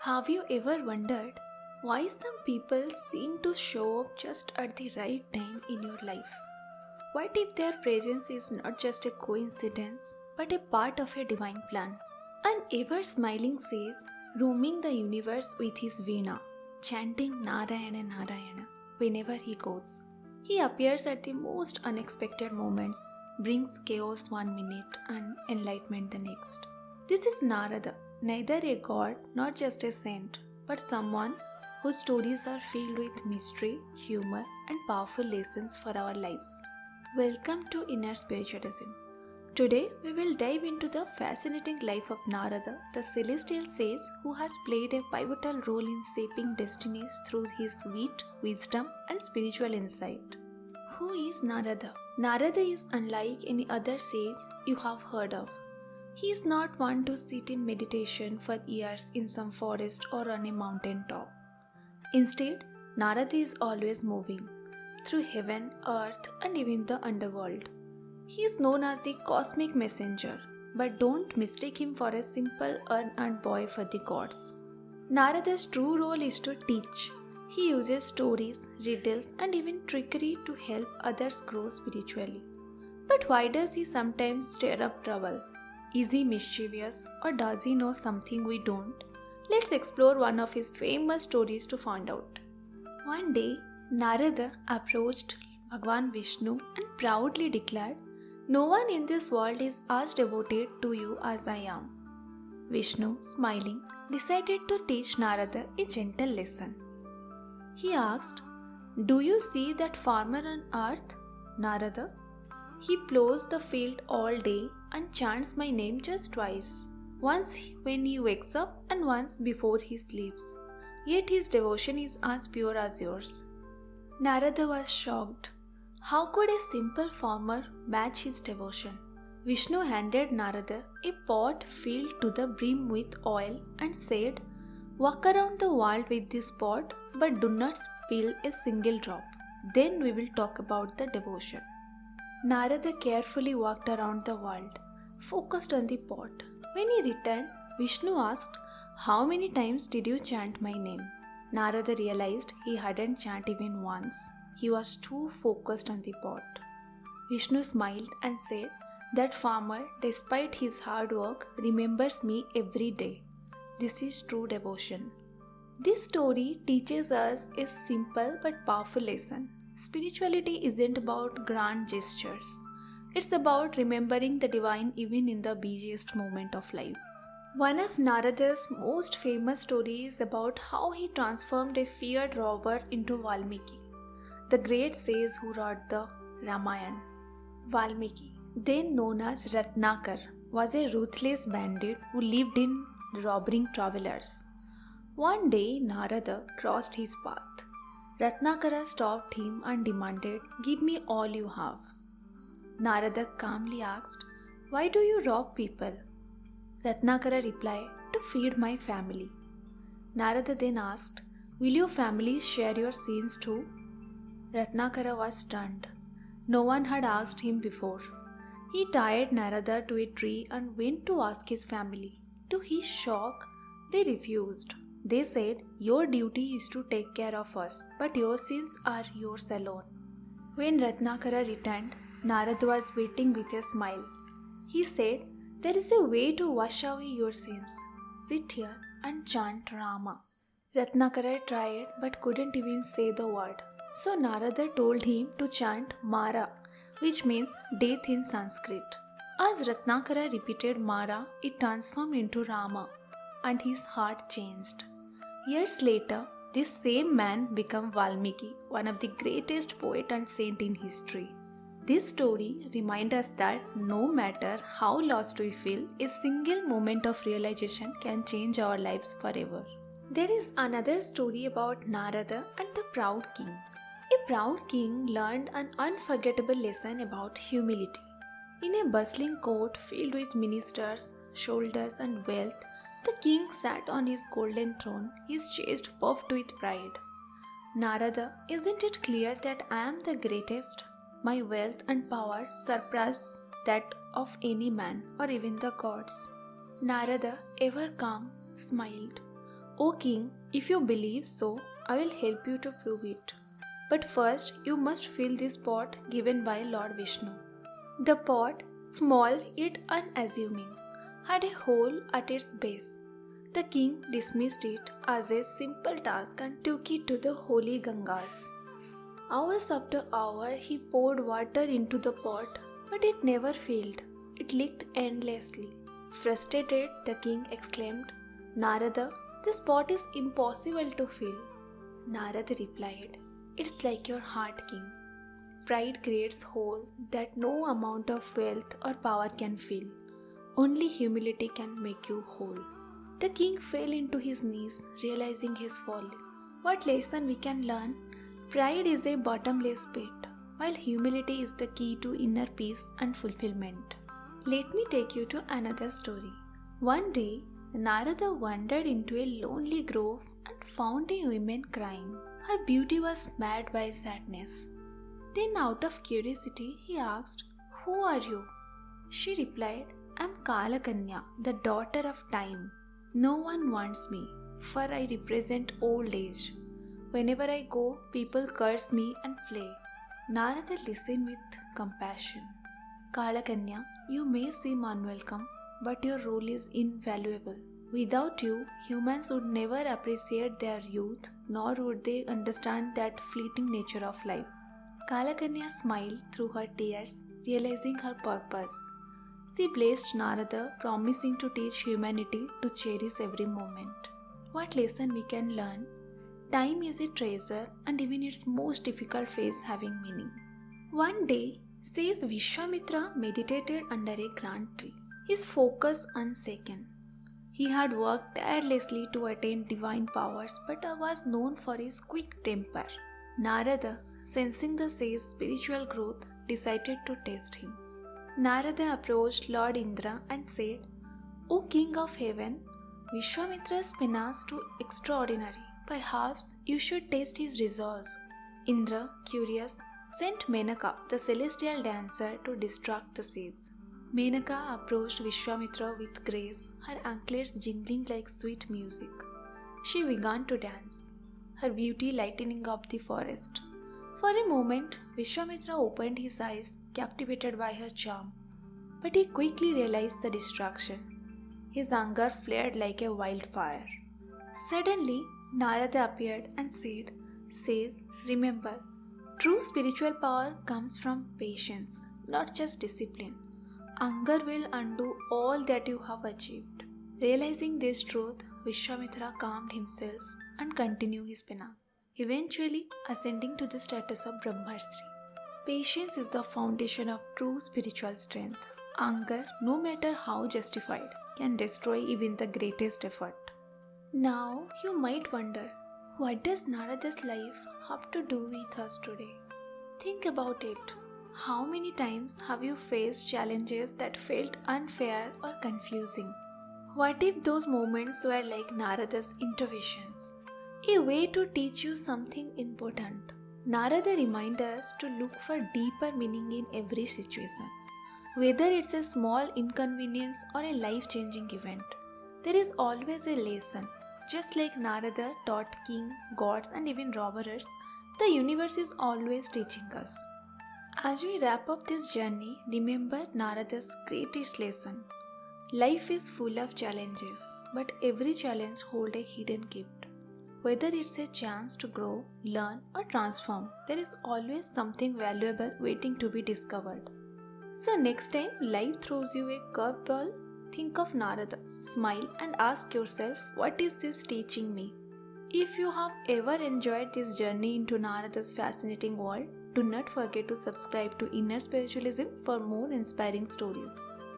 Have you ever wondered why some people seem to show up just at the right time in your life? What if their presence is not just a coincidence but a part of a divine plan? An ever smiling sage roaming the universe with his veena, chanting Narayana Narayana whenever he goes. He appears at the most unexpected moments, brings chaos one minute and enlightenment the next. This is Narada, neither a god nor just a saint, but someone whose stories are filled with mystery, humor, and powerful lessons for our lives. Welcome to Inner Spiritualism. Today, we will dive into the fascinating life of Narada, the celestial sage who has played a pivotal role in shaping destinies through his wit, wisdom, and spiritual insight. Who is Narada? Narada is unlike any other sage you have heard of. He is not one to sit in meditation for years in some forest or on a mountain top. Instead, Narada is always moving through heaven, earth, and even the underworld. He is known as the cosmic messenger, but don't mistake him for a simple unearned boy for the gods. Narada's true role is to teach. He uses stories, riddles, and even trickery to help others grow spiritually. But why does he sometimes stir up trouble? Is he mischievous, or does he know something we don't? Let's explore one of his famous stories to find out. One day, Narada approached Bhagwan Vishnu and proudly declared, "No one in this world is as devoted to you as I am." Vishnu, smiling, decided to teach Narada a gentle lesson. He asked, "Do you see that farmer on earth, Narada? He plows the field all day and chants my name just twice, once when he wakes up and once before he sleeps. Yet his devotion is as pure as yours." Narada was shocked. How could a simple farmer match his devotion? Vishnu handed Narada a pot filled to the brim with oil and said, "Walk around the world with this pot, but do not spill a single drop. Then we will talk about the devotion." Narada carefully walked around the world, focused on the pot. When he returned, Vishnu asked, "How many times did you chant my name?" Narada realized he hadn't chanted even once. He was too focused on the pot. Vishnu smiled and said, "That farmer, despite his hard work, remembers me every day. This is true devotion." This story teaches us a simple but powerful lesson. Spirituality isn't about grand gestures. It's about remembering the divine even in the busiest moment of life. One of Narada's most famous stories is about how he transformed a feared robber into Valmiki, the great sage who wrote the Ramayana. Valmiki, then known as Ratnakar, was a ruthless bandit who lived in robbing travelers. One day, Narada crossed his path. Ratnakara stopped him and demanded, "Give me all you have." Narada calmly asked, "Why do you rob people?" Ratnakara replied, "To feed my family." Narada then asked, "Will your families share your sins too?" Ratnakara was stunned. No one had asked him before. He tied Narada to a tree and went to ask his family. To his shock, they refused. They said, "Your duty is to take care of us, but your sins are yours alone." When Ratnakara returned, Narada was waiting with a smile. He said, "There is a way to wash away your sins. Sit here and chant Rama." Ratnakara tried but couldn't even say the word. So Narada told him to chant Mara, which means death in Sanskrit. As Ratnakara repeated Mara, it transformed into Rama, and his heart changed. Years later, this same man became Valmiki, one of the greatest poet and saint in history. This story reminds us that no matter how lost we feel, a single moment of realization can change our lives forever. There is another story about Narada and the proud king. A proud king learned an unforgettable lesson about humility. In a bustling court filled with ministers, soldiers, and wealth, the king sat on his golden throne, his chest puffed with pride. "Narada, isn't it clear that I am the greatest? My wealth and power surpass that of any man or even the gods." Narada, ever calm, smiled. O king, if you believe so, I will help you to prove it. But first, you must fill this pot given by Lord Vishnu. The pot, small yet unassuming, had a hole at its base. The king dismissed it as a simple task and took it to the holy Gangas. Hours after hour, he poured water into the pot, but it never filled. It leaked endlessly. Frustrated, the king exclaimed, Narada, this pot is impossible to fill. Narada replied, It's like your heart, king. Pride creates hole that no amount of wealth or power can fill. Only humility can make you whole. The king fell into his knees, realizing his folly. What lesson we can learn? Pride is a bottomless pit, while humility is the key to inner peace and fulfillment. Let me take you to another story. One day, Narada wandered into a lonely grove and found a woman crying. Her beauty was marred by sadness. Then, out of curiosity, he asked, Who are you? She replied, I am Kalakanya, the daughter of time. No one wants me, for I represent old age. Whenever I go, people curse me and flay. Narada listened with compassion. Kalakanya, you may seem unwelcome, but your role is invaluable. Without you, humans would never appreciate their youth, nor would they understand that fleeting nature of life. Kalakanya smiled through her tears, realizing her purpose. She blessed Narada, promising to teach humanity to cherish every moment. What lesson we can learn? Time is a treasure, and even its most difficult phase having meaning. One day, says Vishwamitra meditated under a grand tree, his focus unshaken. He had worked tirelessly to attain divine powers, but was known for his quick temper. Narada, sensing the sage's spiritual growth, decided to test him. Narada approached Lord Indra and said, O King of Heaven, Vishwamitra's penance too extraordinary. Perhaps you should test his resolve. Indra, curious, sent Menaka, the celestial dancer, to distract the sage. Menaka approached Vishwamitra with grace, her anklets jingling like sweet music. She began to dance, her beauty lightening up the forest. For a moment, Vishwamitra opened his eyes, captivated by her charm. But he quickly realized the distraction. His anger flared like a wildfire. Suddenly, Narada appeared and said, Sage, remember, true spiritual power comes from patience, not just discipline. Anger will undo all that you have achieved. Realizing this truth, Vishwamitra calmed himself and continued his penance, eventually ascending to the status of Brahmarshi. Patience is the foundation of true spiritual strength. Anger, no matter how justified, can destroy even the greatest effort. Now, you might wonder, what does Narada's life have to do with us today? Think about it. How many times have you faced challenges that felt unfair or confusing? What if those moments were like Narada's intuitions? A way to teach you something important. Narada reminds us to look for deeper meaning in every situation. Whether it's a small inconvenience or a life-changing event, there is always a lesson. Just like Narada taught king, gods and even robbers, the universe is always teaching us. As we wrap up this journey, remember Narada's greatest lesson. Life is full of challenges, but every challenge holds a hidden gift. Whether it's a chance to grow, learn, or transform, there is always something valuable waiting to be discovered. So next time life throws you a curveball, think of Narada, smile and ask yourself, what is this teaching me? If you have ever enjoyed this journey into Narada's fascinating world, do not forget to subscribe to Inner Spiritualism for more inspiring stories.